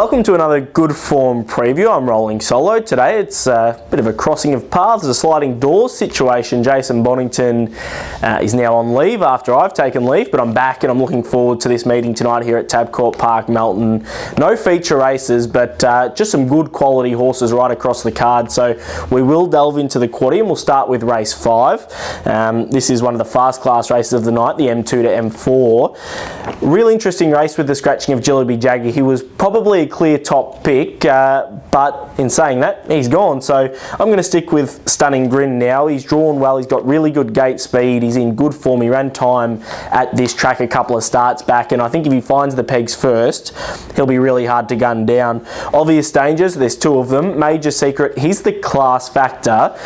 Welcome to another good form preview. I'm rolling solo today. It's a bit of a crossing of paths, a sliding doors situation. Jason Bonington is now on leave after I've taken leave, but I'm back and I'm looking forward to this meeting tonight here at Tabcorp Park Melton. No feature races, but just some good quality horses right across the card. So we will delve into the quaddie and we'll start with race 5. This is one of the fast class races of the night, the M2 to M4. Really interesting race with the scratching of Jillaby Jagger. He was probably a clear top pick, but in saying that, he's gone. So I'm going to stick with Stunning Grin now. He's drawn well, he's got really good gate speed, he's in good form. He ran time at this track a couple of starts back, and I think if he finds the pegs first, he'll be really hard to gun down. Obvious dangers, there's two of them. Major Secret, he's the class factor.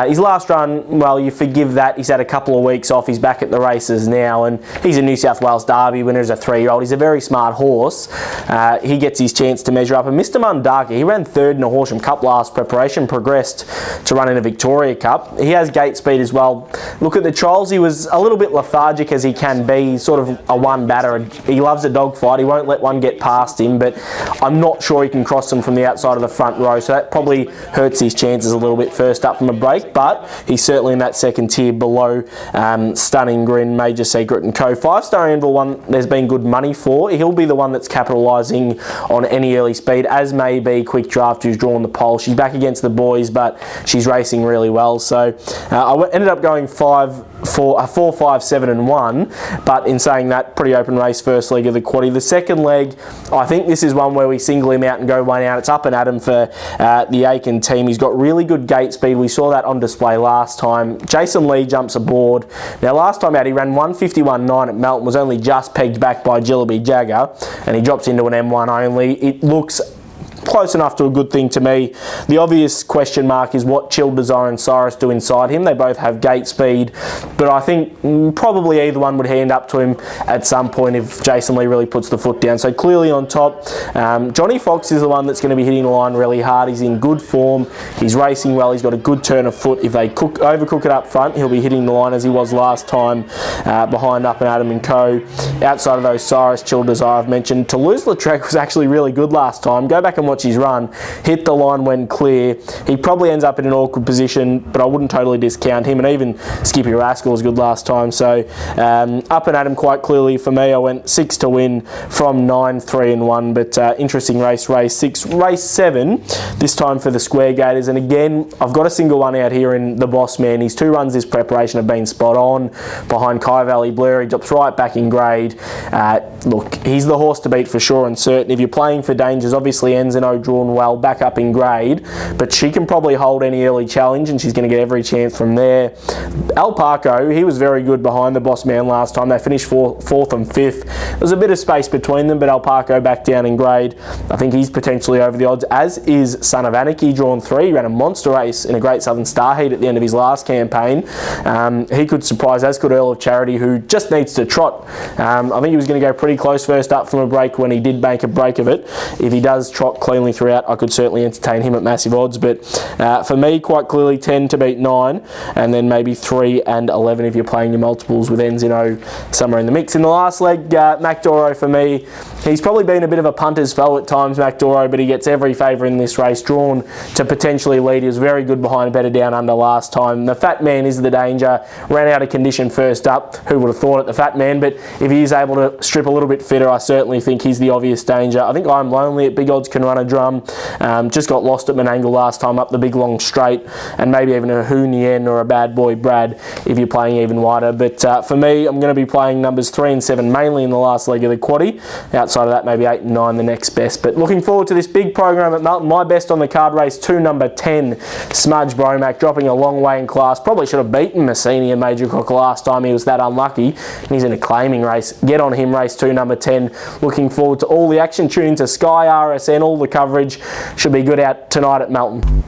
His last run, well, you forgive that. He's had a couple of weeks off, he's back at the races now, and he's a New South Wales Derby winner as a 3-year-old. He's a very smart horse. He gets his chance to measure up. And Mr. Mundaka, he ran third in a Horsham Cup last preparation, progressed to run in a Victoria Cup. He has gate speed as well. Look at the trials, he was a little bit lethargic as he can be. He's sort of a one batter. He loves a dogfight. He won't let one get past him, but I'm not sure he can cross them from the outside of the front row, so that probably hurts his chances a little bit first up from a break, but he's certainly in that second tier below Stunning Grin, Major Secret and co. 5-star Anvil one there's been good money for. He'll be the one that's capitalising on any early speed, as may be Quick Draft, who's drawn the pole. She's back against the boys, but she's racing really well. So I ended up going 4, 5, 7 and 1, but in saying that, pretty open race first leg of the quaddie. The second leg, I think this is one where we single him out and go one out. It's up and at him for the Aiken team. He's got really good gate speed. We saw that on display last time. Jason Lee jumps aboard. Now last time out he ran 151.9 at Melton, was only just pegged back by Jillaby Jagger, and he drops into an M1 only. It looks close enough to a good thing to me. The obvious question mark is what Chill Desire and Cyrus do inside him. They both have gate speed, but I think probably either one would hand up to him at some point if Jason Lee really puts the foot down. So clearly on top. Johnny Fox is the one that's going to be hitting the line really hard. He's in good form. He's racing well. He's got a good turn of foot. If they overcook it up front, he'll be hitting the line as he was last time behind Up and Adam and co. Outside of those, Cyrus, Chill Desire I've mentioned. Toulouse-Lautrec was actually really good last time. Go back and watch his run, hit the line when clear. He probably ends up in an awkward position, but I wouldn't totally discount him, and even Skippy Rascal was good last time. So Up and at him quite clearly for me. I went 6 to win from 9, 3 and 1, but interesting race 6. Race 7, this time for the Square Gators, and again I've got a single one out here in the Boss Man. His 2 runs this preparation have been spot on behind Kai Valley Blur. He drops right back in grade. Look, he's the horse to beat for sure and certain. If you're playing for dangers, obviously Enzino drawn well, back up in grade, but she can probably hold any early challenge and she's going to get every chance from there. Alpaco, he was very good behind the Boss Man last time. They finished 4th and 5th. There's a bit of space between them, but Alpaco back down in grade. I think he's potentially over the odds, as is Son of Anarchy, drawn 3. He ran a monster race in a Great Southern Star Heat at the end of his last campaign. He could surprise, as could Earl of Charity, who just needs to trot. I think he was going to go pretty close first up from a break when he did make a break of it. If he does trot cleanly throughout, I could certainly entertain him at massive odds, but for me, quite clearly 10 to beat 9, and then maybe 3 and 11 if you're playing your multiples with Enzino somewhere in the mix. In the last leg, MacDoro for me, he's probably been a bit of a punter's foe at times, MacDoro, but he gets every favour in this race, drawn to potentially lead. He was very good behind, better down under last time. The Fat Man is the danger, ran out of condition first up. Who would have thought it, the Fat Man, but if he is able to strip a little bit fitter, I certainly think he's the obvious danger. I think I'm Lonely at big odds can run a drum. Just got lost at Menangle last time up the big long straight, and maybe even a Hoonien or a Bad Boy Brad if you're playing even wider. But for me, I'm going to be playing numbers 3 and 7 mainly in the last leg of the quaddie. Outside of that, maybe 8 and 9 the next best. But looking forward to this big program at Melton. My best on the card, race 2, number 10, Smudge Bromac, dropping a long way in class. Probably should have beaten Messini and Major Crocker last time. He was that unlucky. He's in a claiming race. Get on him, race 2, number 10. Looking forward to all the action. Tune into Sky RSN. All the coverage should be good out tonight at Melton.